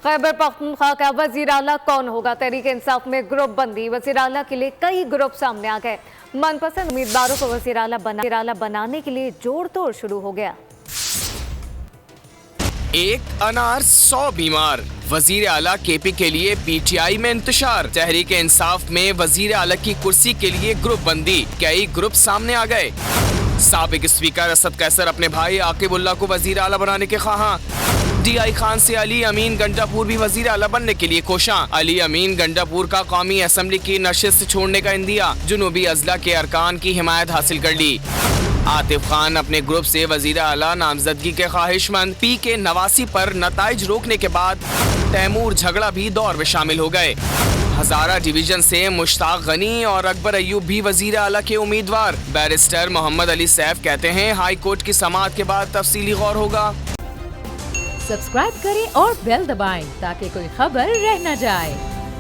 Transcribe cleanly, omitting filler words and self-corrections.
खैबर पख्तूनख्वा का वजीर आला कौन होगा? तहरीक इंसाफ में ग्रुप बंदी। वजीर आला के लिए कई ग्रुप सामने आ गए। मनपसंद उम्मीदवारों को वजीर आला बनाने के लिए जोड़ तोड़ शुरू हो गया। एक अनार 100 बीमार। वजीर आला केपी के लिए पीटीआई में इंतशार। तहरीक इंसाफ में वजीर आला की कुर्सी के लिए ग्रुप बंदी। कई ग्रुप सामने आ गए। साबिक स्पीकर असद कैसर अपने भाई आकिबुल्ला को वजीर आला बनाने के ख्वाहां। DI खान से अली अमीन गंडापुर भी वजीर आला बनने के लिए कोशां। अली अमीन गंडापुर का कौमी असम्बली की नशिस्त छोड़ने का इंदिया। जुनूबी अजला के अरकान की हिमायत हासिल कर ली। आतिफ खान अपने ग्रुप से वजीर आला नामजदगी के ख्वाहिशमंद। PK नवासी पर नताइज रोकने के बाद तैमूर झगड़ा भी दौर में शामिल हो गए। हजारा डिवीजन से मुश्ताक गनी और अकबर अयूब भी वजीर आला के उम्मीदवार। बैरिस्टर मोहम्मद अली सैफ कहते हैं हाई कोर्ट की समाअत के बाद तफसीली गौर होगा। सब्सक्राइब करें और बेल दबाएं ताकि कोई खबर रह न जाए।